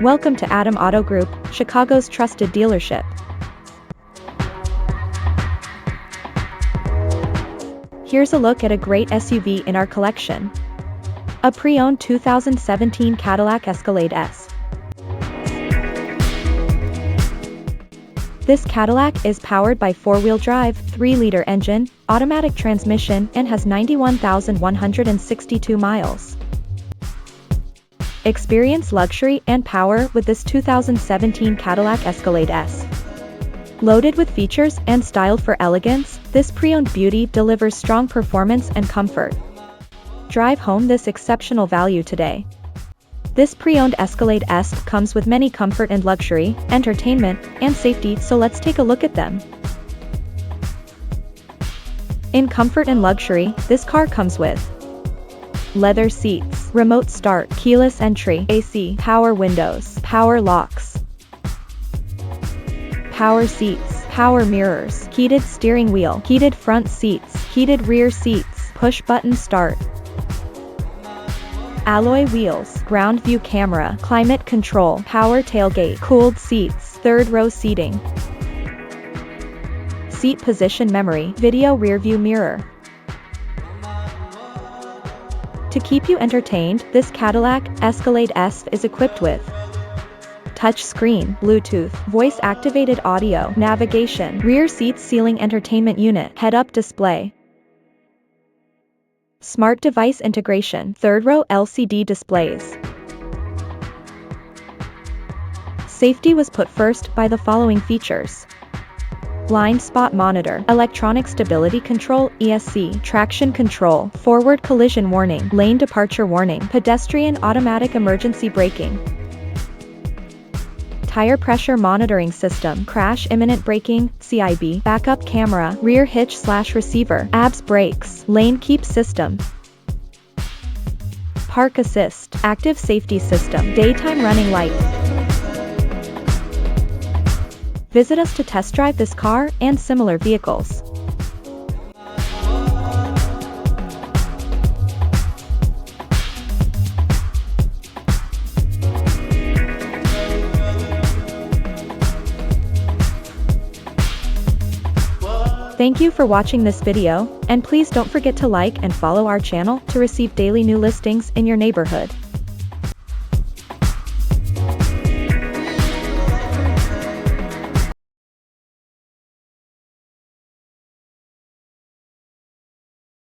Welcome to Adam Auto Group, Chicago's trusted dealership. Here's a look at a great SUV in our collection. A pre-owned 2017 Cadillac Escalade S. This Cadillac is powered by 4-wheel drive, 3-liter engine, automatic transmission, and has 91,162 miles. Experience luxury and power with this 2017 Cadillac Escalade S. Loaded with features and styled for elegance, this pre-owned beauty delivers strong performance and comfort. Drive home this exceptional value today. This pre-owned Escalade S comes with many comfort and luxury, entertainment, and safety, so let's take a look at them. In comfort and luxury, this car comes with leather seats, remote start, keyless entry, AC, power windows, power locks, power seats, power mirrors, heated steering wheel, heated front seats, heated rear seats, push button start, alloy wheels, ground view camera, climate control, power tailgate, cooled seats, third row seating, seat position memory, video rear view mirror. To keep you entertained, this Cadillac Escalade S is equipped with touch screen, Bluetooth, voice-activated audio, navigation, rear seat ceiling entertainment unit, head-up display, smart device integration, third-row LCD displays. Safety was put first by the following features: blind spot monitor, electronic stability control, ESV, traction control, forward collision warning, lane departure warning, pedestrian automatic emergency braking, tire pressure monitoring system, crash imminent braking, CIB, backup camera, rear hitch/receiver, ABS brakes, lane keep system, park assist, active safety system, daytime running light. Visit us to test drive this car and similar vehicles. Thank you for watching this video, and please don't forget to like and follow our channel to receive daily new listings in your neighborhood.